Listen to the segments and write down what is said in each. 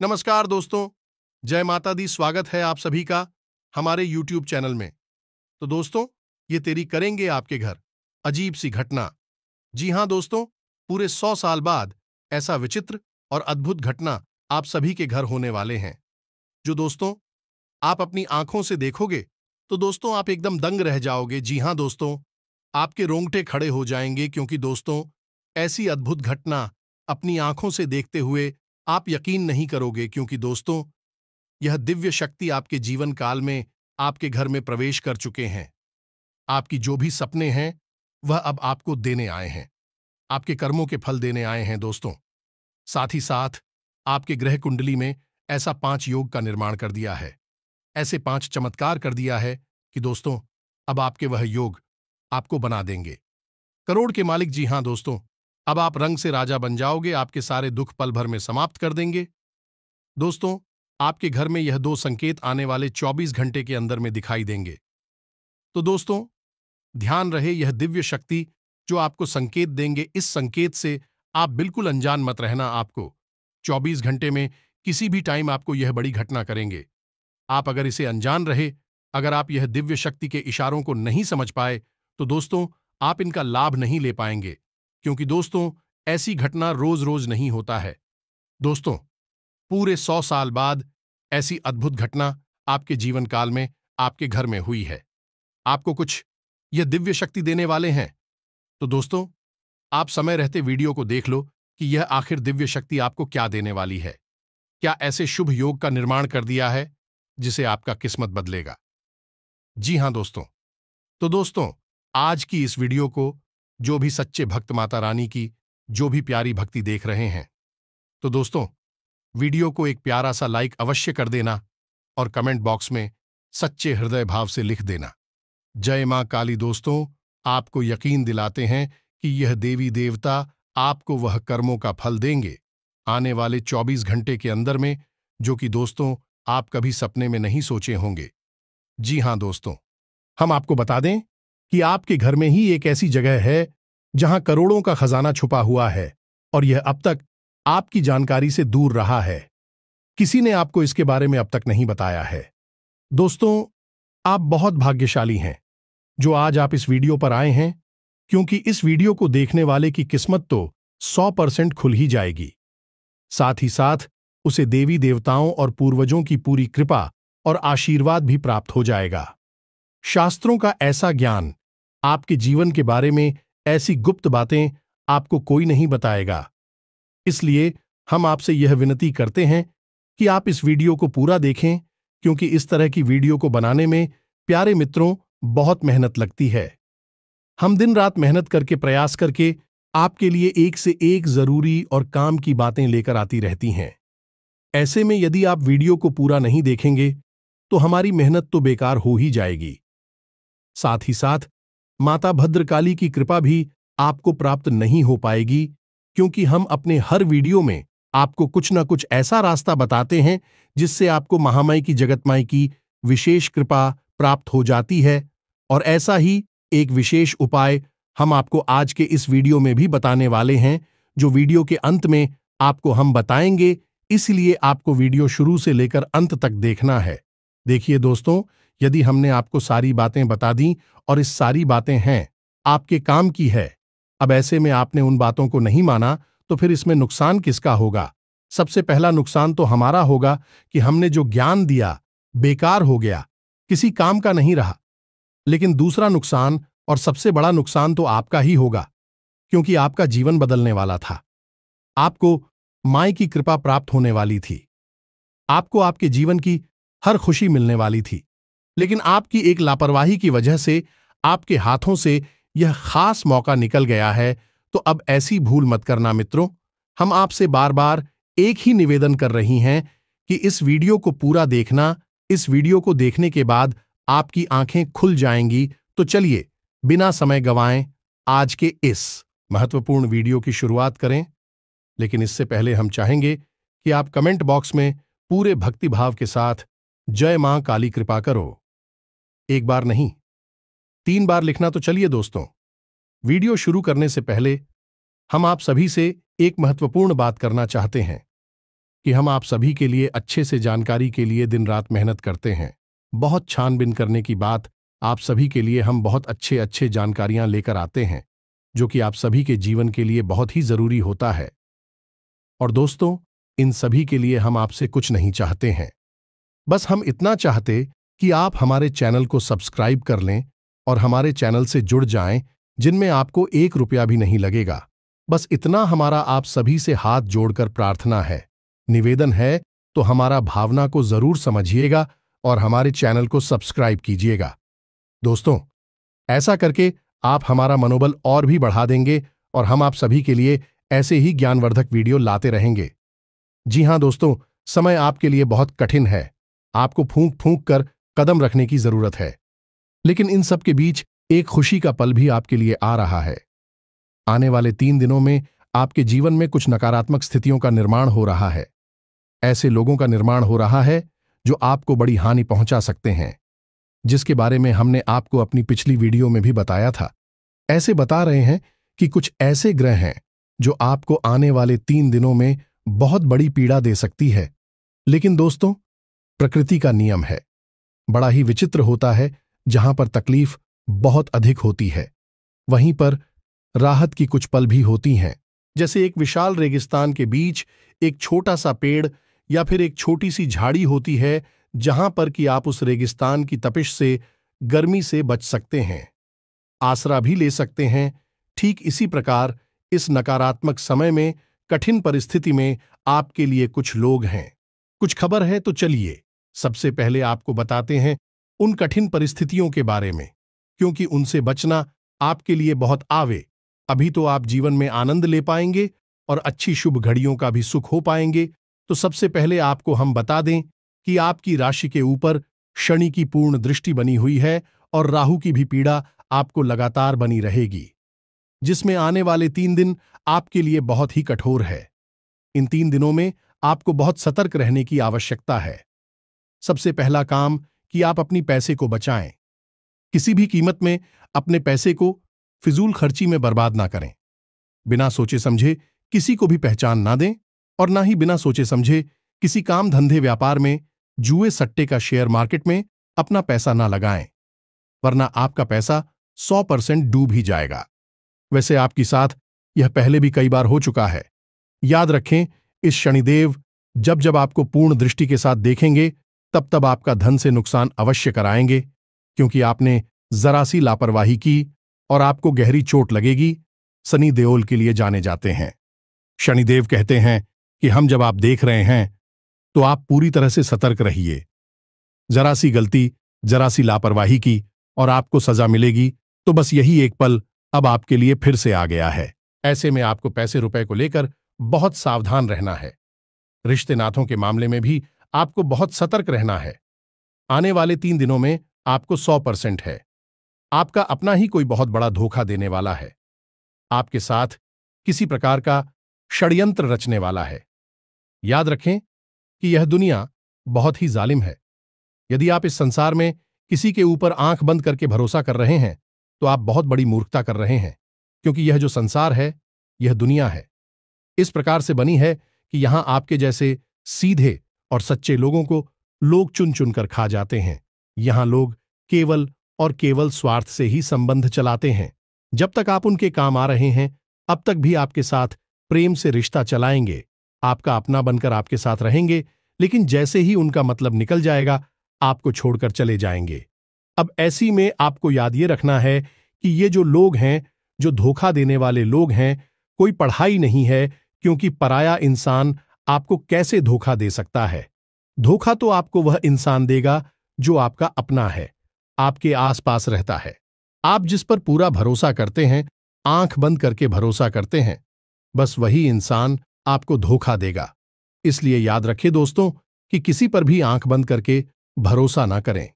नमस्कार दोस्तों। जय माता दी। स्वागत है आप सभी का हमारे YouTube चैनल में। तो दोस्तों, ये तेरी करेंगे आपके घर अजीब सी घटना। जी हां दोस्तों, पूरे 100 साल बाद ऐसा विचित्र और अद्भुत घटना आप सभी के घर होने वाले हैं, जो दोस्तों आप अपनी आंखों से देखोगे तो दोस्तों आप एकदम दंग रह जाओगे। जी हां दोस्तों, आपके रोंगटे खड़े हो जाएंगे, क्योंकि दोस्तों ऐसी अद्भुत घटना अपनी आंखों से देखते हुए आप यकीन नहीं करोगे। क्योंकि दोस्तों यह दिव्य शक्ति आपके जीवन काल में आपके घर में प्रवेश कर चुके हैं। आपकी जो भी सपने हैं वह अब आपको देने आए हैं, आपके कर्मों के फल देने आए हैं दोस्तों। साथ ही साथ आपके ग्रह कुंडली में ऐसा 5 योग का निर्माण कर दिया है, ऐसे 5 चमत्कार कर दिया है कि दोस्तों अब आपके वह योग आपको बना देंगे करोड़ के मालिक। जी हां दोस्तों, अब आप रंग से राजा बन जाओगे, आपके सारे दुख पल भर में समाप्त कर देंगे। दोस्तों आपके घर में यह 2 संकेत आने वाले 24 घंटे के अंदर में दिखाई देंगे। तो दोस्तों ध्यान रहे, यह दिव्य शक्ति जो आपको संकेत देंगे, इस संकेत से आप बिल्कुल अनजान मत रहना। आपको 24 घंटे में किसी भी टाइम आपको यह बड़ी घटना करेंगे। आप अगर इसे अनजान रहे, अगर आप यह दिव्य शक्ति के इशारों को नहीं समझ पाए, तो दोस्तों आप इनका लाभ नहीं ले पाएंगे। क्योंकि दोस्तों ऐसी घटना रोज रोज नहीं होता है। दोस्तों पूरे 100 साल बाद ऐसी अद्भुत घटना आपके जीवन काल में आपके घर में हुई है। आपको कुछ यह दिव्य शक्ति देने वाले हैं। तो दोस्तों आप समय रहते वीडियो को देख लो कि यह आखिर दिव्य शक्ति आपको क्या देने वाली है। क्या ऐसे शुभ योग का निर्माण कर दिया है जिसे आपका किस्मत बदलेगा। जी हां दोस्तों, तो दोस्तों आज की इस वीडियो को जो भी सच्चे भक्त माता रानी की जो भी प्यारी भक्ति देख रहे हैं, तो दोस्तों वीडियो को एक प्यारा सा लाइक अवश्य कर देना और कमेंट बॉक्स में सच्चे हृदय भाव से लिख देना, जय मां काली। दोस्तों आपको यकीन दिलाते हैं कि यह देवी देवता आपको वह कर्मों का फल देंगे आने वाले 24 घंटे के अंदर में, जो कि दोस्तों आप कभी सपने में नहीं सोचे होंगे। जी हां दोस्तों, हम आपको बता दें कि आपके घर में ही एक ऐसी जगह है जहां करोड़ों का खजाना छुपा हुआ है, और यह अब तक आपकी जानकारी से दूर रहा है। किसी ने आपको इसके बारे में अब तक नहीं बताया है। दोस्तों आप बहुत भाग्यशाली हैं जो आज आप इस वीडियो पर आए हैं, क्योंकि इस वीडियो को देखने वाले की किस्मत तो 100% खुल ही जाएगी। साथ ही साथ उसे देवी देवताओं और पूर्वजों की पूरी कृपा और आशीर्वाद भी प्राप्त हो जाएगा। शास्त्रों का ऐसा ज्ञान, आपके जीवन के बारे में ऐसी गुप्त बातें आपको कोई नहीं बताएगा। इसलिए हम आपसे यह विनती करते हैं कि आप इस वीडियो को पूरा देखें, क्योंकि इस तरह की वीडियो को बनाने में प्यारे मित्रों बहुत मेहनत लगती है। हम दिन रात मेहनत करके प्रयास करके आपके लिए एक से एक जरूरी और काम की बातें लेकर आती रहती हैं। ऐसे में यदि आप वीडियो को पूरा नहीं देखेंगे तो हमारी मेहनत तो बेकार हो ही जाएगी। साथ ही साथ माता भद्रकाली की कृपा भी आपको प्राप्त नहीं हो पाएगी, क्योंकि हम अपने हर वीडियो में आपको कुछ न कुछ ऐसा रास्ता बताते हैं जिससे आपको महामाई की जगतमाई की विशेष कृपा प्राप्त हो जाती है। और ऐसा ही एक विशेष उपाय हम आपको आज के इस वीडियो में भी बताने वाले हैं, जो वीडियो के अंत में आपको हम बताएंगे। इसलिए आपको वीडियो शुरू से लेकर अंत तक देखना है। देखिए दोस्तों, यदि हमने आपको सारी बातें बता दी और इस सारी बातें हैं आपके काम की है, अब ऐसे में आपने उन बातों को नहीं माना, तो फिर इसमें नुकसान किसका होगा। सबसे पहला नुकसान तो हमारा होगा कि हमने जो ज्ञान दिया बेकार हो गया, किसी काम का नहीं रहा। लेकिन दूसरा नुकसान और सबसे बड़ा नुकसान तो आपका ही होगा, क्योंकि आपका जीवन बदलने वाला था। आपको माई की कृपा प्राप्त होने वाली थी, आपको आपके जीवन की हर खुशी मिलने वाली थी। लेकिन आपकी एक लापरवाही की वजह से आपके हाथों से यह खास मौका निकल गया है। तो अब ऐसी भूल मत करना मित्रों। हम आपसे बार बार एक ही निवेदन कर रही हैं कि इस वीडियो को पूरा देखना। इस वीडियो को देखने के बाद आपकी आंखें खुल जाएंगी। तो चलिए बिना समय गंवाएं आज के इस महत्वपूर्ण वीडियो की शुरुआत करें। लेकिन इससे पहले हम चाहेंगे कि आप कमेंट बॉक्स में पूरे भक्तिभाव के साथ जय मां काली कृपा करो। एक बार नहीं, 3 बार लिखना। तो चलिए दोस्तों, वीडियो शुरू करने से पहले हम आप सभी से एक महत्वपूर्ण बात करना चाहते हैं। कि हम आप सभी के लिए अच्छे से जानकारी के लिए दिन रात मेहनत करते हैं। बहुत छानबीन करने की बात आप सभी के लिए हम बहुत अच्छे अच्छे जानकारियां लेकर आते हैं, जो कि आप सभी के जीवन के लिए बहुत ही जरूरी होता है। और दोस्तों, इन सभी के लिए हम आपसे कुछ नहीं चाहते हैं, बस हम इतना चाहते कि आप हमारे चैनल को सब्सक्राइब कर लें और हमारे चैनल से जुड़ जाएं, जिनमें आपको 1 रुपया भी नहीं लगेगा। बस इतना हमारा आप सभी से हाथ जोड़कर प्रार्थना है, निवेदन है, तो हमारा भावना को जरूर समझिएगा और हमारे चैनल को सब्सक्राइब कीजिएगा। दोस्तों, ऐसा करके आप हमारा मनोबल और भी बढ़ा देंगे और हम आप सभी के लिए ऐसे ही ज्ञानवर्धक वीडियो लाते रहेंगे। जी हां दोस्तों, समय आपके लिए बहुत कठिन है, आपको फूंक फूंक कर कदम रखने की जरूरत है, लेकिन इन सब के बीच एक खुशी का पल भी आपके लिए आ रहा है। आने वाले 3 दिनों में आपके जीवन में कुछ नकारात्मक स्थितियों का निर्माण हो रहा है। ऐसे लोगों का निर्माण हो रहा है जो आपको बड़ी हानि पहुंचा सकते हैं, जिसके बारे में हमने आपको अपनी पिछली वीडियो में भी बताया था। ऐसे बता रहे हैं कि कुछ ऐसे ग्रह हैं जो आपको आने वाले 3 दिनों में बहुत बड़ी पीड़ा दे सकती है। लेकिन दोस्तों, प्रकृति का नियम है, बड़ा ही विचित्र होता है। जहां पर तकलीफ बहुत अधिक होती है, वहीं पर राहत की कुछ पल भी होती हैं। जैसे एक विशाल रेगिस्तान के बीच एक छोटा सा पेड़ या फिर एक छोटी सी झाड़ी होती है, जहां पर कि आप उस रेगिस्तान की तपिश से, गर्मी से बच सकते हैं, आसरा भी ले सकते हैं। ठीक इसी प्रकार इस नकारात्मक समय में, कठिन परिस्थिति में आपके लिए कुछ लोग हैं। कुछ खबर है तो चलिए सबसे पहले आपको बताते हैं उन कठिन परिस्थितियों के बारे में, क्योंकि उनसे बचना आपके लिए बहुत आवे। अभी तो आप जीवन में आनंद ले पाएंगे और अच्छी शुभ घड़ियों का भी सुख हो पाएंगे। तो सबसे पहले आपको हम बता दें कि आपकी राशि के ऊपर शनि की पूर्ण दृष्टि बनी हुई है और राहु की भी पीड़ा आपको लगातार बनी रहेगी, जिसमें आने वाले 3 दिन आपके लिए बहुत ही कठोर है। इन 3 दिनों में आपको बहुत सतर्क रहने की आवश्यकता है। सबसे पहला काम कि आप अपनी पैसे को बचाएं। किसी भी कीमत में अपने पैसे को फिजूल खर्ची में बर्बाद ना करें। बिना सोचे समझे किसी को भी पहचान ना दें और ना ही बिना सोचे समझे किसी काम धंधे व्यापार में, जुए सट्टे का शेयर मार्केट में अपना पैसा ना लगाएं, वरना आपका पैसा 100% डूब ही जाएगा। वैसे आपके साथ यह पहले भी कई बार हो चुका है। याद रखें, इस शनिदेव जब जब आपको पूर्ण दृष्टि के साथ देखेंगे, तब तब आपका धन से नुकसान अवश्य कराएंगे, क्योंकि आपने जरा सी लापरवाही की और आपको गहरी चोट लगेगी। शनि देओल के लिए जाने जाते हैं। शनिदेव कहते हैं कि हम जब आप देख रहे हैं तो आप पूरी तरह से सतर्क रहिए। जरा सी गलती, जरा सी लापरवाही की और आपको सजा मिलेगी। तो बस यही एक पल अब आपके लिए फिर से आ गया है। ऐसे में आपको पैसे रुपए को लेकर बहुत सावधान रहना है। रिश्ते नातों के मामले में भी आपको बहुत सतर्क रहना है। आने वाले 3 दिनों में आपको 100% है। आपका अपना ही कोई बहुत बड़ा धोखा देने वाला है। आपके साथ किसी प्रकार का षड्यंत्र रचने वाला है। याद रखें कि यह दुनिया बहुत ही जालिम है। यदि आप इस संसार में किसी के ऊपर आंख बंद करके भरोसा कर रहे हैं, तो आप बहुत बड़ी मूर्खता कर रहे हैं, क्योंकि यह जो संसार है, यह दुनिया है, इस प्रकार से बनी है कि यहां आपके जैसे सीधे और सच्चे लोगों को लोग चुन चुनकर खा जाते हैं। यहां लोग केवल और केवल स्वार्थ से ही संबंध चलाते हैं। जब तक आप उनके काम आ रहे हैं, अब तक भी आपके साथ प्रेम से रिश्ता चलाएंगे, आपका अपना बनकर आपके साथ रहेंगे, लेकिन जैसे ही उनका मतलब निकल जाएगा, आपको छोड़कर चले जाएंगे। अब ऐसी में आपको याद ये रखना है कि ये जो लोग हैं, जो धोखा देने वाले लोग हैं, कोई पढ़ाई नहीं है, क्योंकि पराया इंसान आपको कैसे धोखा दे सकता है। धोखा तो आपको वह इंसान देगा जो आपका अपना है, आपके आसपास रहता है। आप जिस पर पूरा भरोसा करते हैं, आंख बंद करके भरोसा करते हैं, बस वही इंसान आपको धोखा देगा। इसलिए याद रखें दोस्तों कि किसी पर भी आंख बंद करके भरोसा ना करें।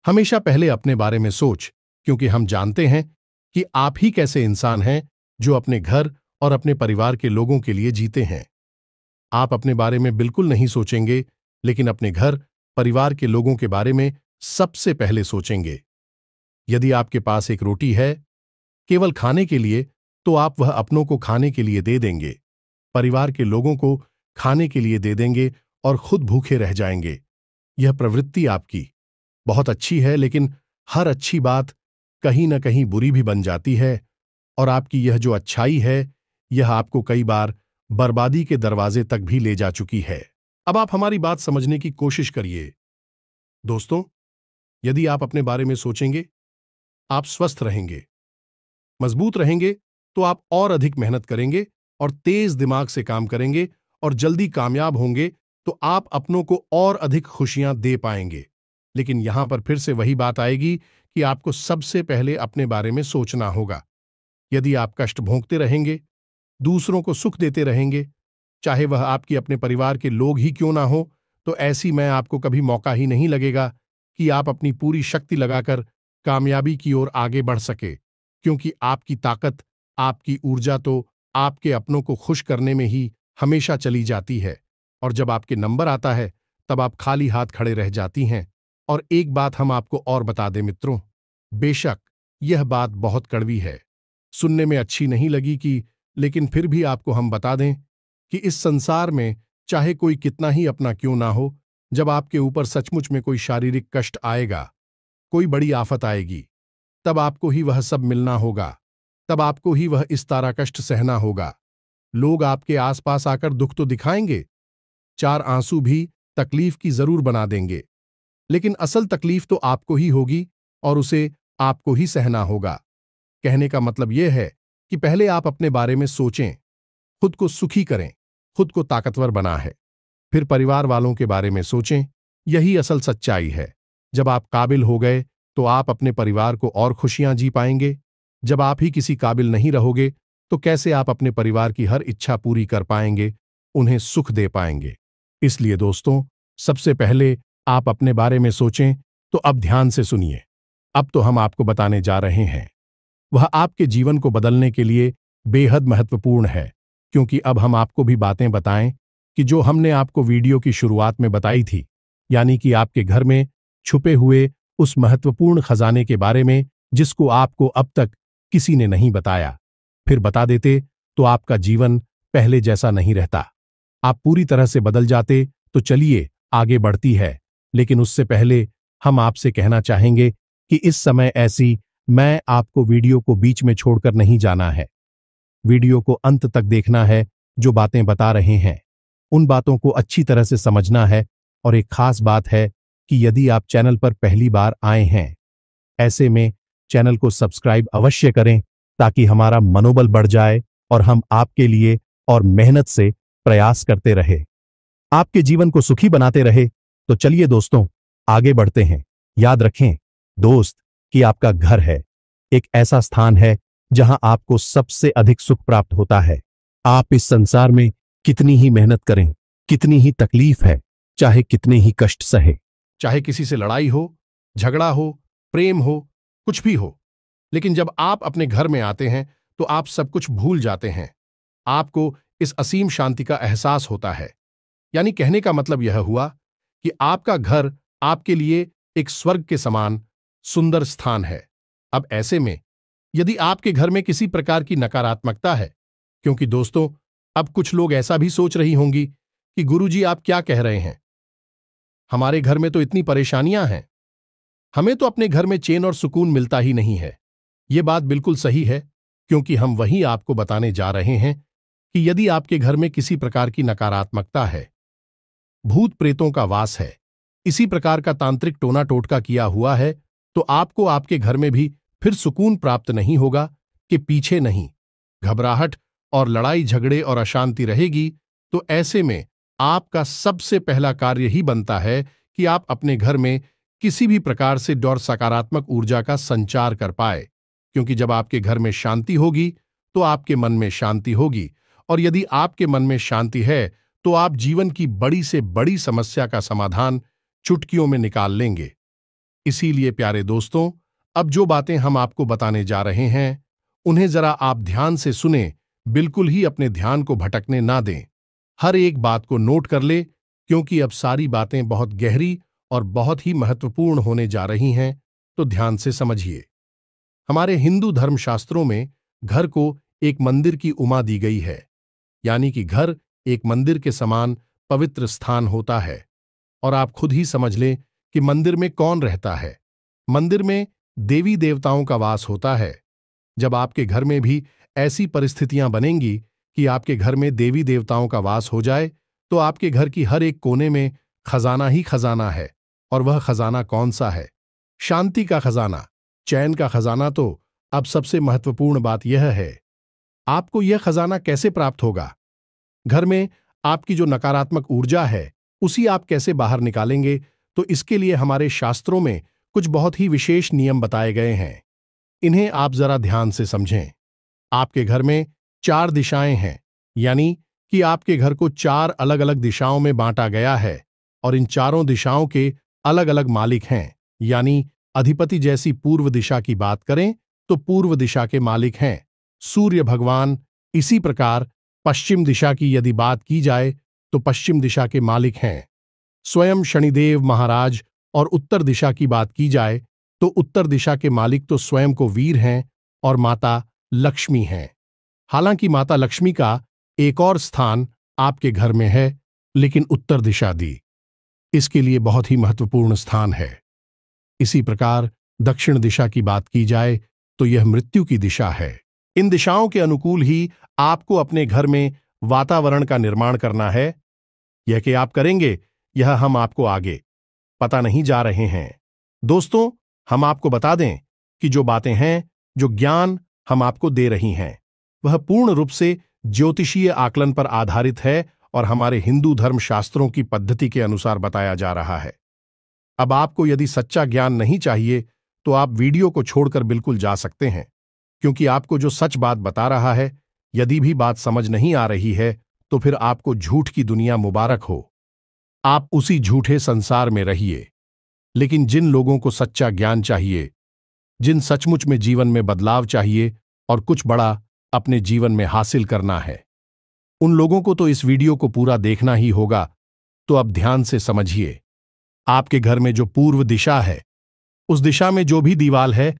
हमेशा पहले अपने बारे में सोच, क्योंकि हम जानते हैं कि आप ही कैसे इंसान हैं जो अपने घर और अपने परिवार के लोगों के लिए जीते हैं। आप अपने बारे में बिल्कुल नहीं सोचेंगे, लेकिन अपने घर परिवार के लोगों के बारे में सबसे पहले सोचेंगे। यदि आपके पास एक रोटी है केवल खाने के लिए, तो आप वह अपनों को खाने के लिए दे देंगे। परिवार के लोगों को खाने के लिए दे देंगे और खुद भूखे रह जाएंगे। यह प्रवृत्ति आपकी बहुत अच्छी है, लेकिन हर अच्छी बात कहीं न कहीं बुरी भी बन जाती है, और आपकी यह जो अच्छाई है, यह आपको कई बार बर्बादी के दरवाजे तक भी ले जा चुकी है। अब आप हमारी बात समझने की कोशिश करिए। दोस्तों, यदि आप अपने बारे में सोचेंगे, आप स्वस्थ रहेंगे, मजबूत रहेंगे, तो आप और अधिक मेहनत करेंगे और तेज दिमाग से काम करेंगे और जल्दी कामयाब होंगे, तो आप अपनों को और अधिक खुशियां दे पाएंगे। लेकिन यहां पर फिर से वही बात आएगी कि आपको सबसे पहले अपने बारे में सोचना होगा। यदि आप कष्ट भोगते रहेंगे, दूसरों को सुख देते रहेंगे, चाहे वह आपके अपने परिवार के लोग ही क्यों ना हो, तो ऐसी में आपको कभी मौका ही नहीं लगेगा कि आप अपनी पूरी शक्ति लगाकर कामयाबी की ओर आगे बढ़ सके, क्योंकि आपकी ताकत, आपकी ऊर्जा तो आपके अपनों को खुश करने में ही हमेशा चली जाती है। और जब आपके नंबर आता है, तब आप खाली हाथ खड़े रह जाती हैं। और एक बात हम आपको और बता दें मित्रों, बेशक यह बात बहुत कड़वी है, सुनने में अच्छी नहीं लगी कि, लेकिन फिर भी आपको हम बता दें कि इस संसार में चाहे कोई कितना ही अपना क्यों ना हो, जब आपके ऊपर सचमुच में कोई शारीरिक कष्ट आएगा, कोई बड़ी आफत आएगी, तब आपको ही वह सब मिलना होगा, तब आपको ही वह इस तारा कष्ट सहना होगा। लोग आपके आसपास आकर दुख तो दिखाएंगे, चार आंसू भी तकलीफ की जरूर बना देंगे, लेकिन असल तकलीफ तो आपको ही होगी और उसे आपको ही सहना होगा। कहने का मतलब यह है कि पहले आप अपने बारे में सोचें, खुद को सुखी करें, खुद को ताकतवर बना है, फिर परिवार वालों के बारे में सोचें। यही असल सच्चाई है। जब आप काबिल हो गए, तो आप अपने परिवार को और खुशियां जी पाएंगे। जब आप ही किसी काबिल नहीं रहोगे, तो कैसे आप अपने परिवार की हर इच्छा पूरी कर पाएंगे, उन्हें सुख दे पाएंगे। इसलिए दोस्तों, सबसे पहले आप अपने बारे में सोचें। तो अब ध्यान से सुनिए, अब तो हम आपको बताने जा रहे हैं, वह आपके जीवन को बदलने के लिए बेहद महत्वपूर्ण है, क्योंकि अब हम आपको भी बातें बताएं कि जो हमने आपको वीडियो की शुरुआत में बताई थी, यानी कि आपके घर में छुपे हुए उस महत्वपूर्ण खजाने के बारे में, जिसको आपको अब तक किसी ने नहीं बताया। फिर बता देते तो आपका जीवन पहले जैसा नहीं रहता, आप पूरी तरह से बदल जाते। तो चलिए आगे बढ़ती है, लेकिन उससे पहले हम आपसे कहना चाहेंगे कि इस समय ऐसी मैं आपको वीडियो को बीच में छोड़कर नहीं जाना है। वीडियो को अंत तक देखना है। जो बातें बता रहे हैं, उन बातों को अच्छी तरह से समझना है। और एक खास बात है कि यदि आप चैनल पर पहली बार आए हैं, ऐसे में चैनल को सब्सक्राइब अवश्य करें, ताकि हमारा मनोबल बढ़ जाए और हम आपके लिए और मेहनत से प्रयास करते रहे, आपके जीवन को सुखी बनाते रहे। तो चलिए दोस्तों, आगे बढ़ते हैं। याद रखें दोस्त कि आपका घर है एक ऐसा स्थान है जहां आपको सबसे अधिक सुख प्राप्त होता है। आप इस संसार में कितनी ही मेहनत करें, कितनी ही तकलीफ है, चाहे कितने ही कष्ट सहे, चाहे किसी से लड़ाई हो, झगड़ा हो, प्रेम हो, कुछ भी हो, लेकिन जब आप अपने घर में आते हैं, तो आप सब कुछ भूल जाते हैं। आपको इस असीम शांति का एहसास होता है। यानी कहने का मतलब यह हुआ कि आपका घर आपके लिए एक स्वर्ग के समान सुंदर स्थान है। अब ऐसे में यदि आपके घर में किसी प्रकार की नकारात्मकता है, क्योंकि दोस्तों, अब कुछ लोग ऐसा भी सोच रही होंगी कि गुरुजी आप क्या कह रहे हैं, हमारे घर में तो इतनी परेशानियां हैं, हमें तो अपने घर में चैन और सुकून मिलता ही नहीं है। यह बात बिल्कुल सही है, क्योंकि हम वही आपको बताने जा रहे हैं कि यदि आपके घर में किसी प्रकार की नकारात्मकता है, भूत प्रेतों का वास है, इसी प्रकार का तांत्रिक टोना टोटका किया हुआ है, तो आपको आपके घर में भी फिर सुकून प्राप्त नहीं होगा कि पीछे नहीं, घबराहट और लड़ाई झगड़े और अशांति रहेगी। तो ऐसे में आपका सबसे पहला कार्य ही बनता है कि आप अपने घर में किसी भी प्रकार से डर सकारात्मक ऊर्जा का संचार कर पाए, क्योंकि जब आपके घर में शांति होगी, तो आपके मन में शांति होगी, और यदि आपके मन में शांति है, तो आप जीवन की बड़ी से बड़ी समस्या का समाधान चुटकियों में निकाल लेंगे। इसीलिए प्यारे दोस्तों, अब जो बातें हम आपको बताने जा रहे हैं, उन्हें जरा आप ध्यान से सुने, बिल्कुल ही अपने ध्यान को भटकने ना दें। हर एक बात को नोट कर ले, क्योंकि अब सारी बातें बहुत गहरी और बहुत ही महत्वपूर्ण होने जा रही हैं। तो ध्यान से समझिए। हमारे हिंदू धर्मशास्त्रों में घर को एक मंदिर की उपमा दी गई है, यानी कि घर एक मंदिर के समान पवित्र स्थान होता है। और आप खुद ही समझ लें कि मंदिर में कौन रहता है। मंदिर में देवी देवताओं का वास होता है। जब आपके घर में भी ऐसी परिस्थितियां बनेंगी कि आपके घर में देवी देवताओं का वास हो जाए, तो आपके घर की हर एक कोने में खजाना ही खजाना है। और वह खजाना कौन सा है? शांति का खजाना, चैन का खजाना। तो अब सबसे महत्वपूर्ण बात यह है, आपको यह खजाना कैसे प्राप्त होगा? घर में आपकी जो नकारात्मक ऊर्जा है, उसी आप कैसे बाहर निकालेंगे? तो इसके लिए हमारे शास्त्रों में कुछ बहुत ही विशेष नियम बताए गए हैं। इन्हें आप जरा ध्यान से समझें। आपके घर में 4 दिशाएं हैं, यानी कि आपके घर को 4 अलग अलग दिशाओं में बांटा गया है। और इन चारों दिशाओं के अलग अलग मालिक हैं, यानी अधिपति। जैसी पूर्व दिशा की बात करें तो पूर्व दिशा के मालिक हैं सूर्य भगवान। इसी प्रकार पश्चिम दिशा की यदि बात की जाए तो पश्चिम दिशा के मालिक हैं स्वयं शनिदेव महाराज। और उत्तर दिशा की बात की जाए तो उत्तर दिशा के मालिक तो स्वयं को वीर हैं और माता लक्ष्मी हैं। हालांकि माता लक्ष्मी का एक और स्थान आपके घर में है, लेकिन उत्तर दिशा दी इसके लिए बहुत ही महत्वपूर्ण स्थान है। इसी प्रकार दक्षिण दिशा की बात की जाए तो यह मृत्यु की दिशा है। इन दिशाओं के अनुकूल ही आपको अपने घर में वातावरण का निर्माण करना है। यह कि आप करेंगे, यह हम आपको आगे पता नहीं जा रहे हैं। दोस्तों, हम आपको बता दें कि जो बातें हैं, जो ज्ञान हम आपको दे रही हैं, वह पूर्ण रूप से ज्योतिषीय आकलन पर आधारित है और हमारे हिंदू धर्म शास्त्रों की पद्धति के अनुसार बताया जा रहा है। अब आपको यदि सच्चा ज्ञान नहीं चाहिए तो आप वीडियो को छोड़कर बिल्कुल जा सकते हैं, क्योंकि आपको जो सच बात बता रहा है, यदि भी बात समझ नहीं आ रही है तो फिर आपको झूठ की दुनिया मुबारक हो। आप उसी झूठे संसार में रहिए। लेकिन जिन लोगों को सच्चा ज्ञान चाहिए, जिन सचमुच में जीवन में बदलाव चाहिए और कुछ बड़ा अपने जीवन में हासिल करना है, उन लोगों को तो इस वीडियो को पूरा देखना ही होगा। तो अब ध्यान से समझिए। आपके घर में जो पूर्व दिशा है, उस दिशा में जो भी दीवाल है,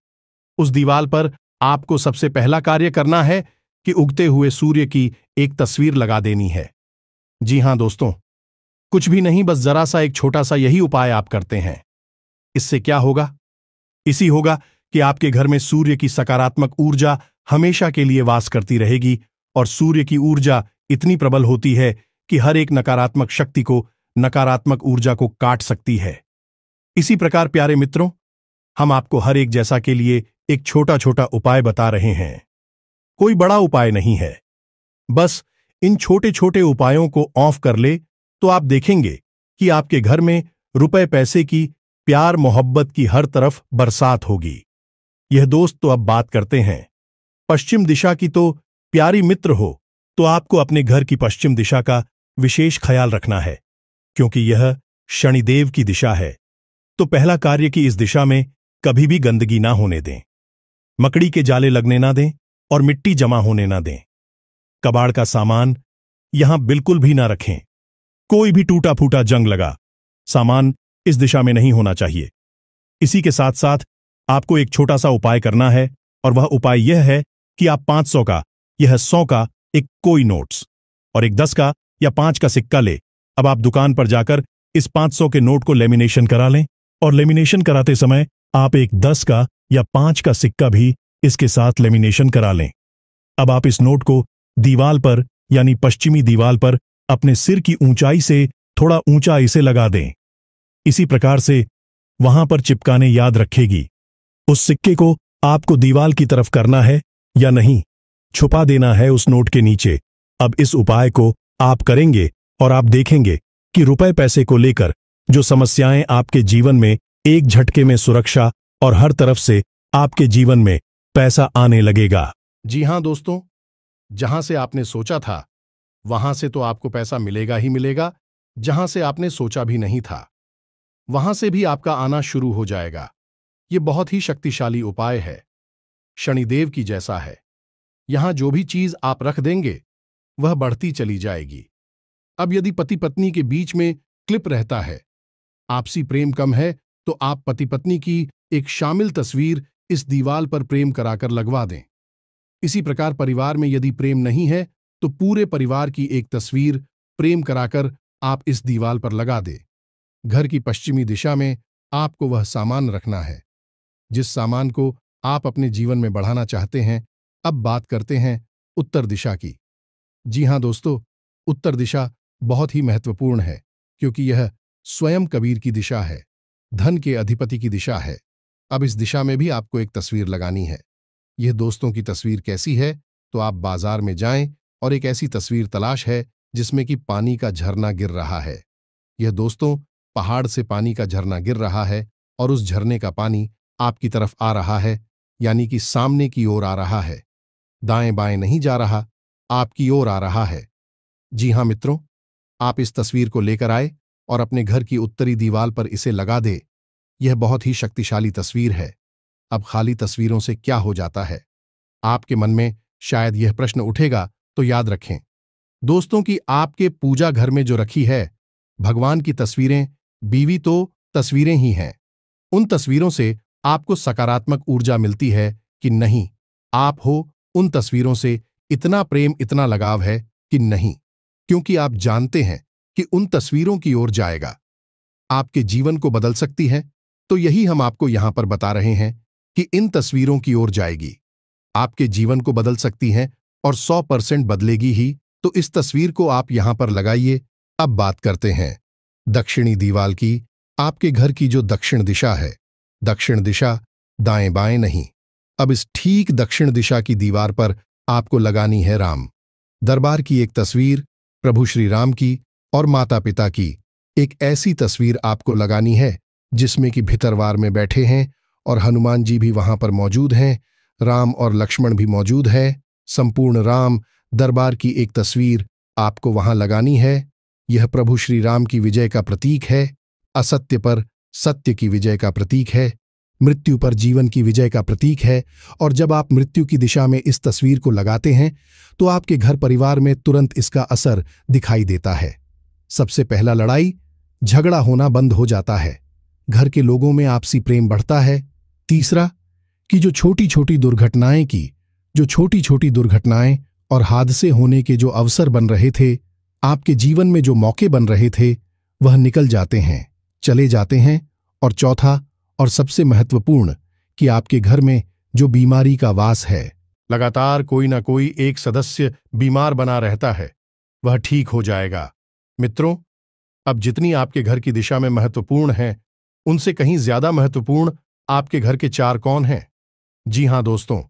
उस दीवाल पर आपको सबसे पहला कार्य करना है कि उगते हुए सूर्य की एक तस्वीर लगा देनी है। जी हां दोस्तों, कुछ भी नहीं, बस जरा सा एक छोटा सा यही उपाय आप करते हैं। इससे क्या होगा? इसी होगा कि आपके घर में सूर्य की सकारात्मक ऊर्जा हमेशा के लिए वास करती रहेगी। और सूर्य की ऊर्जा इतनी प्रबल होती है कि हर एक नकारात्मक शक्ति को, नकारात्मक ऊर्जा को काट सकती है। इसी प्रकार प्यारे मित्रों, हम आपको हर एक जैसा के लिए एक छोटा छोटा उपाय बता रहे हैं। कोई बड़ा उपाय नहीं है। बस इन छोटे छोटे उपायों को ऑफ कर ले तो आप देखेंगे कि आपके घर में रुपए पैसे की, प्यार मोहब्बत की हर तरफ बरसात होगी। यह दोस्त, तो अब बात करते हैं पश्चिम दिशा की। तो प्यारी मित्र हो तो आपको अपने घर की पश्चिम दिशा का विशेष ख्याल रखना है, क्योंकि यह शनिदेव की दिशा है। तो पहला कार्य कि इस दिशा में कभी भी गंदगी ना होने दें, मकड़ी के जाले लगने ना दें और मिट्टी जमा होने ना दें। कबाड़ का सामान यहां बिल्कुल भी ना रखें। कोई भी टूटा फूटा जंग लगा सामान इस दिशा में नहीं होना चाहिए। इसी के साथ साथ आपको एक छोटा सा उपाय करना है, और वह उपाय यह है कि आप 500 का, यह 100 का एक कोई नोट्स और एक 10 का या 5 का सिक्का ले। अब आप दुकान पर जाकर इस 500 के नोट को लेमिनेशन करा लें, और लेमिनेशन कराते समय आप एक 10 का या 5 का सिक्का भी इसके साथ लेमिनेशन करा लें। अब आप इस नोट को दीवाल पर, यानी पश्चिमी दीवाल पर, अपने सिर की ऊंचाई से थोड़ा ऊंचा इसे लगा दें। इसी प्रकार से वहां पर चिपकाने याद रखेगी। उस सिक्के को आपको दीवाल की तरफ करना है या नहीं, छुपा देना है उस नोट के नीचे। अब इस उपाय को आप करेंगे और आप देखेंगे कि रुपए पैसे को लेकर जो समस्याएं आपके जीवन में एक झटके में सुरक्षा और हर तरफ से आपके जीवन में पैसा आने लगेगा। जी हां दोस्तों, जहां से आपने सोचा था वहां से तो आपको पैसा मिलेगा ही मिलेगा, जहां से आपने सोचा भी नहीं था वहां से भी आपका आना शुरू हो जाएगा। ये बहुत ही शक्तिशाली उपाय है, शनिदेव की जैसा है। यहां जो भी चीज आप रख देंगे वह बढ़ती चली जाएगी। अब यदि पति पत्नी के बीच में क्लिप रहता है, आपसी प्रेम कम है, तो आप पति पत्नी की एक शामिल तस्वीर इस दीवाल पर प्रेम कराकर लगवा दें। इसी प्रकार परिवार में यदि प्रेम नहीं है तो पूरे परिवार की एक तस्वीर फ्रेम कराकर आप इस दीवार पर लगा दे। घर की पश्चिमी दिशा में आपको वह सामान रखना है जिस सामान को आप अपने जीवन में बढ़ाना चाहते हैं। अब बात करते हैं उत्तर दिशा की। जी हां दोस्तों, उत्तर दिशा बहुत ही महत्वपूर्ण है क्योंकि यह स्वयं कबीर की दिशा है, धन के अधिपति की दिशा है। अब इस दिशा में भी आपको एक तस्वीर लगानी है। यह दोस्तों की तस्वीर कैसी है, तो आप बाजार में जाएं और एक ऐसी तस्वीर तलाश है जिसमें कि पानी का झरना गिर रहा है। यह दोस्तों पहाड़ से पानी का झरना गिर रहा है और उस झरने का पानी आपकी तरफ आ रहा है, यानी कि सामने की ओर आ रहा है। दाएं बाएं नहीं जा रहा, आपकी ओर आ रहा है। जी हां मित्रों, आप इस तस्वीर को लेकर आए और अपने घर की उत्तरी दीवार पर इसे लगा दे। यह बहुत ही शक्तिशाली तस्वीर है। अब खाली तस्वीरों से क्या हो जाता है, आपके मन में शायद यह प्रश्न उठेगा, तो याद रखें दोस्तों कि आपके पूजा घर में जो रखी है भगवान की तस्वीरें, बीवी तो तस्वीरें ही हैं। उन तस्वीरों से आपको सकारात्मक ऊर्जा मिलती है कि नहीं, आप हो उन तस्वीरों से इतना प्रेम, इतना लगाव है कि नहीं, क्योंकि आप जानते हैं कि उन तस्वीरों की ओर जाएगा, आपके जीवन को बदल सकती है। तो यही हम आपको यहां पर बता रहे हैं कि इन तस्वीरों की ओर जाएगी, आपके जीवन को बदल सकती हैं और 100% बदलेगी ही। तो इस तस्वीर को आप यहां पर लगाइए। अब बात करते हैं दक्षिणी दीवार की। आपके घर की जो दक्षिण दिशा है, दक्षिण दिशा दाएं बाएं नहीं, अब इस ठीक दक्षिण दिशा की दीवार पर आपको लगानी है राम दरबार की एक तस्वीर, प्रभु श्री राम की और माता पिता की एक ऐसी तस्वीर आपको लगानी है जिसमें कि भितरवार में बैठे हैं और हनुमान जी भी वहां पर मौजूद हैं, राम और लक्ष्मण भी मौजूद है। संपूर्ण राम दरबार की एक तस्वीर आपको वहां लगानी है। यह प्रभु श्री राम की विजय का प्रतीक है, असत्य पर सत्य की विजय का प्रतीक है, मृत्यु पर जीवन की विजय का प्रतीक है। और जब आप मृत्यु की दिशा में इस तस्वीर को लगाते हैं तो आपके घर परिवार में तुरंत इसका असर दिखाई देता है। सबसे पहला, लड़ाई झगड़ा होना बंद हो जाता है, घर के लोगों में आपसी प्रेम बढ़ता है। तीसरा, कि जो छोटी छोटी दुर्घटनाएं और हादसे होने के जो अवसर बन रहे थे, आपके जीवन में जो मौके बन रहे थे, वह निकल जाते हैं, चले जाते हैं। और चौथा और सबसे महत्वपूर्ण, कि आपके घर में जो बीमारी का वास है, लगातार कोई ना कोई एक सदस्य बीमार बना रहता है, वह ठीक हो जाएगा। मित्रों, अब जितनी आपके घर की दिशा में महत्वपूर्ण है, उनसे कहीं ज्यादा महत्वपूर्ण आपके घर के 4 कोण हैं। जी हां दोस्तों,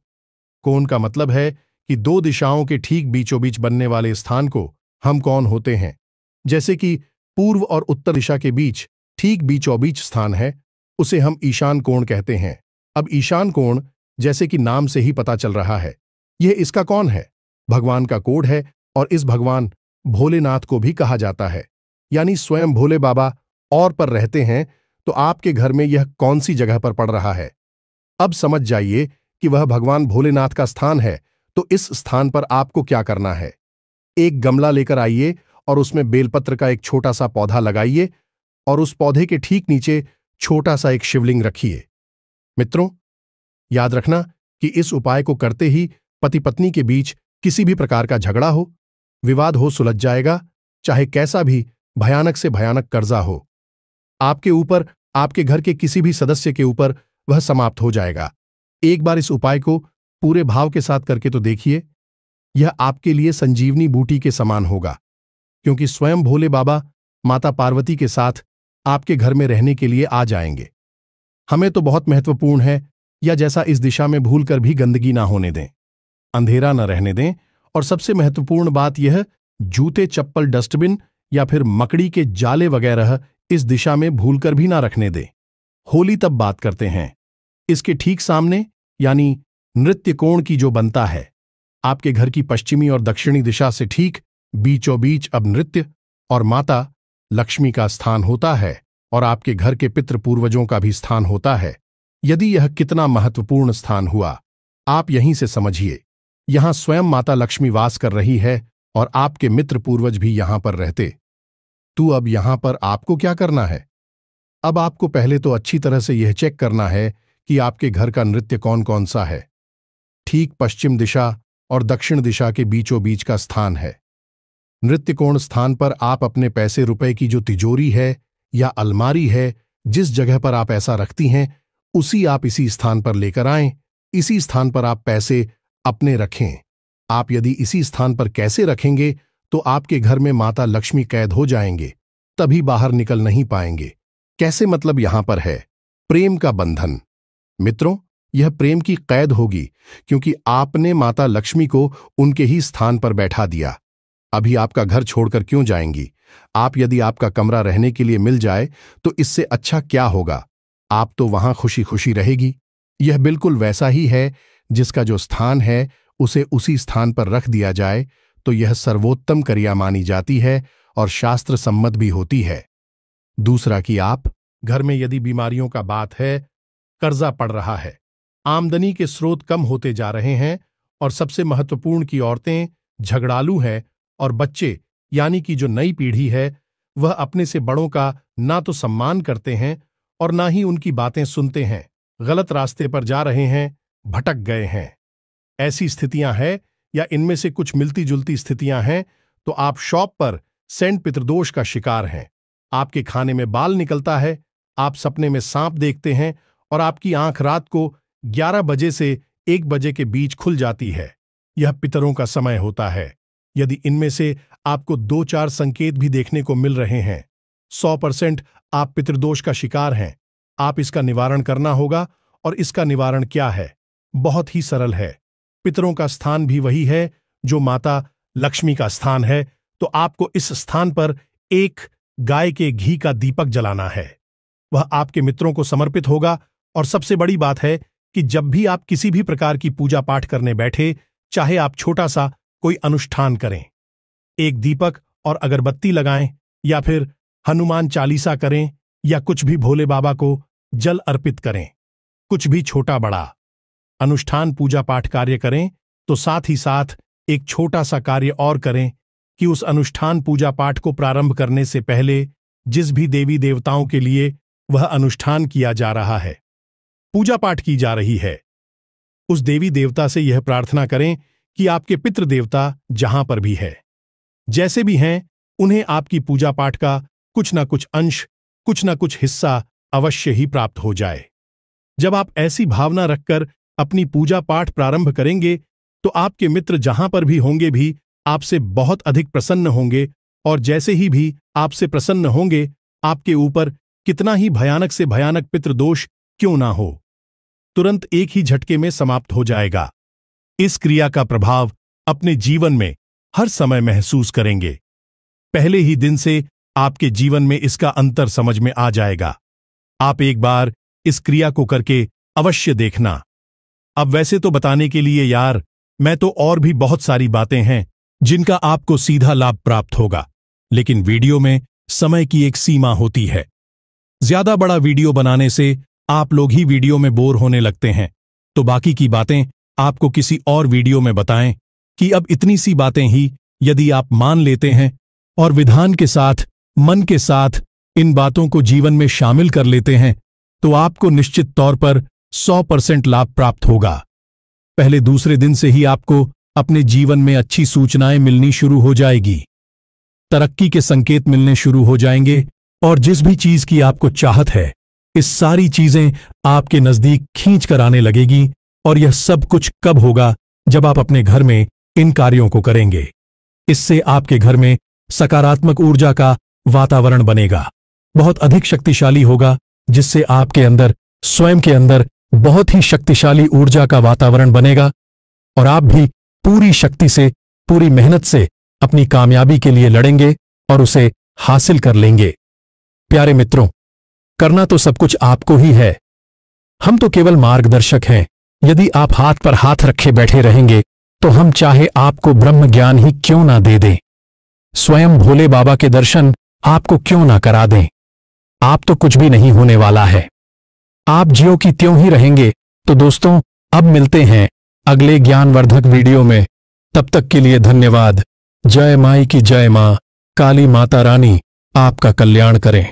कोण का मतलब है कि 2 दिशाओं के ठीक बीचों बीच बनने वाले स्थान को हम कोण होते हैं। जैसे कि पूर्व और उत्तर दिशा के बीच ठीक बीचों बीच स्थान है, उसे हम ईशान कोण कहते हैं। अब ईशान कोण, जैसे कि नाम से ही पता चल रहा है, यह इसका कौन है, भगवान का कोड है। और इस भगवान भोलेनाथ को भी कहा जाता है, यानी स्वयं भोले बाबा और पर रहते हैं। तो आपके घर में यह कौन सी जगह पर पड़ रहा है, अब समझ जाइए कि वह भगवान भोलेनाथ का स्थान है। तो इस स्थान पर आपको क्या करना है, एक गमला लेकर आइए और उसमें बेलपत्र का एक छोटा सा पौधा लगाइए और उस पौधे के ठीक नीचे छोटा सा एक शिवलिंग रखिए। मित्रों, याद रखना कि इस उपाय को करते ही पति पत्नी के बीच किसी भी प्रकार का झगड़ा हो, विवाद हो, सुलझ जाएगा। चाहे कैसा भी भयानक से भयानक कर्जा हो आपके ऊपर, आपके घर के किसी भी सदस्य के ऊपर, वह समाप्त हो जाएगा। एक बार इस उपाय को पूरे भाव के साथ करके तो देखिए, यह आपके लिए संजीवनी बूटी के समान होगा, क्योंकि स्वयं भोले बाबा माता पार्वती के साथ आपके घर में रहने के लिए आ जाएंगे। हमें तो बहुत महत्वपूर्ण है, या जैसा इस दिशा में भूलकर भी गंदगी ना होने दें, अंधेरा न रहने दें। और सबसे महत्वपूर्ण बात यह, जूते चप्पल डस्टबिन या फिर मकड़ी के जाले वगैरह इस दिशा में भूलकर भी ना रखने दें। होली तब बात करते हैं, इसके ठीक सामने यानी नृत्य कोण की जो बनता है, आपके घर की पश्चिमी और दक्षिणी दिशा से ठीक बीचों बीच अब नृत्य और माता लक्ष्मी का स्थान होता है और आपके घर के पितृ पूर्वजों का भी स्थान होता है। यदि यह कितना महत्वपूर्ण स्थान हुआ, आप यहीं से समझिए, यहां स्वयं माता लक्ष्मी वास कर रही है और आपके मित्र पूर्वज भी यहां पर रहते। तो अब यहां पर आपको क्या करना है, अब आपको पहले तो अच्छी तरह से यह चेक करना है कि आपके घर का नृत्य कौन कौन सा है। ठीक पश्चिम दिशा और दक्षिण दिशा के बीचों बीच का स्थान है। नृत्यकोण स्थान पर आप अपने पैसे रुपए की जो तिजोरी है या अलमारी है, जिस जगह पर आप ऐसा रखती हैं, उसी आप इसी स्थान पर लेकर आएं। इसी स्थान पर आप पैसे अपने रखें। आप यदि इसी स्थान पर कैसे रखेंगे तो आपके घर में माता लक्ष्मी कैद हो जाएंगे, तभी बाहर निकल नहीं पाएंगे। कैसे, मतलब यहां पर है प्रेम का बंधन। मित्रों, यह प्रेम की कैद होगी क्योंकि आपने माता लक्ष्मी को उनके ही स्थान पर बैठा दिया। अभी आपका घर छोड़कर क्यों जाएंगी? आप यदि आपका कमरा रहने के लिए मिल जाए तो इससे अच्छा क्या होगा? आप तो वहां खुशी खुशी रहेगी। यह बिल्कुल वैसा ही है, जिसका जो स्थान है उसे उसी स्थान पर रख दिया जाए तो यह सर्वोत्तम क्रिया मानी जाती है और शास्त्र सम्मत भी होती है। दूसरा कि आप घर में यदि बीमारियों का बात है, कर्जा पड़ रहा है, आमदनी के स्रोत कम होते जा रहे हैं और सबसे महत्वपूर्ण कि औरतें झगड़ालू हैं और बच्चे यानी कि जो नई पीढ़ी है वह अपने से बड़ों का ना तो सम्मान करते हैं और ना ही उनकी बातें सुनते हैं, गलत रास्ते पर जा रहे हैं, भटक गए हैं। ऐसी स्थितियां हैं या इनमें से कुछ मिलती जुलती स्थितियां हैं तो आप शॉप पर सेंट पितृदोष का शिकार हैं। आपके खाने में बाल निकलता है, आप सपने में सांप देखते हैं और आपकी आंख रात को 11 बजे से 1 बजे के बीच खुल जाती है। यह पितरों का समय होता है। यदि इनमें से आपको 2-4 संकेत भी देखने को मिल रहे हैं, 100% आप पितृदोष का शिकार हैं। आप इसका निवारण करना होगा। और इसका निवारण क्या है? बहुत ही सरल है। पितरों का स्थान भी वही है जो माता लक्ष्मी का स्थान है, तो आपको इस स्थान पर एक गाय के घी का दीपक जलाना है। वह आपके मित्रों को समर्पित होगा। और सबसे बड़ी बात है कि जब भी आप किसी भी प्रकार की पूजा पाठ करने बैठे, चाहे आप छोटा सा कोई अनुष्ठान करें, एक दीपक और अगरबत्ती लगाएं या फिर हनुमान चालीसा करें या कुछ भी भोले बाबा को जल अर्पित करें, कुछ भी छोटा बड़ा अनुष्ठान पूजा पाठ कार्य करें, तो साथ ही साथ एक छोटा सा कार्य और करें कि उस अनुष्ठान पूजा पाठ को प्रारंभ करने से पहले जिस भी देवी देवताओं के लिए वह अनुष्ठान किया जा रहा है, पूजा पाठ की जा रही है, उस देवी देवता से यह प्रार्थना करें कि आपके पितृ देवता जहां पर भी है, जैसे भी हैं, उन्हें आपकी पूजा पाठ का कुछ ना कुछ अंश, कुछ ना कुछ हिस्सा अवश्य ही प्राप्त हो जाए। जब आप ऐसी भावना रखकर अपनी पूजा पाठ प्रारंभ करेंगे तो आपके मित्र जहां पर भी होंगे भी आपसे बहुत अधिक प्रसन्न होंगे और जैसे ही भी आपसे प्रसन्न होंगे, आपके ऊपर कितना ही भयानक से भयानक पितृदोष क्यों ना हो, तुरंत एक ही झटके में समाप्त हो जाएगा। इस क्रिया का प्रभाव अपने जीवन में हर समय महसूस करेंगे। पहले ही दिन से आपके जीवन में इसका अंतर समझ में आ जाएगा। आप एक बार इस क्रिया को करके अवश्य देखना। अब वैसे तो बताने के लिए यार, मैं तो और भी बहुत सारी बातें हैं जिनका आपको सीधा लाभ प्राप्त होगा, लेकिन वीडियो में समय की एक सीमा होती है। ज्यादा बड़ा वीडियो बनाने से आप लोग ही वीडियो में बोर होने लगते हैं, तो बाकी की बातें आपको किसी और वीडियो में बताएं कि अब इतनी सी बातें ही यदि आप मान लेते हैं और विधान के साथ, मन के साथ इन बातों को जीवन में शामिल कर लेते हैं, तो आपको निश्चित तौर पर 100% लाभ प्राप्त होगा। पहले दूसरे दिन से ही आपको अपने जीवन में अच्छी सूचनाएं मिलनी शुरू हो जाएगी, तरक्की के संकेत मिलने शुरू हो जाएंगे और जिस भी चीज की आपको चाहत है, इस सारी चीजें आपके नजदीक खींच कर आने लगेगी। और यह सब कुछ कब होगा? जब आप अपने घर में इन कार्यों को करेंगे। इससे आपके घर में सकारात्मक ऊर्जा का वातावरण बनेगा, बहुत अधिक शक्तिशाली होगा, जिससे आपके अंदर, स्वयं के अंदर बहुत ही शक्तिशाली ऊर्जा का वातावरण बनेगा और आप भी पूरी शक्ति से, पूरी मेहनत से अपनी कामयाबी के लिए लड़ेंगे और उसे हासिल कर लेंगे। प्यारे मित्रों, करना तो सब कुछ आपको ही है, हम तो केवल मार्गदर्शक हैं। यदि आप हाथ पर हाथ रखे बैठे रहेंगे तो हम चाहे आपको ब्रह्म ज्ञान ही क्यों ना दे दें, स्वयं भोले बाबा के दर्शन आपको क्यों ना करा दें, आप तो कुछ भी नहीं होने वाला है, आप ज्यों की त्यों ही रहेंगे। तो दोस्तों, अब मिलते हैं अगले ज्ञानवर्धक वीडियो में। तब तक के लिए धन्यवाद। जय माई की जय मां, काली माता रानी आपका कल्याण करें।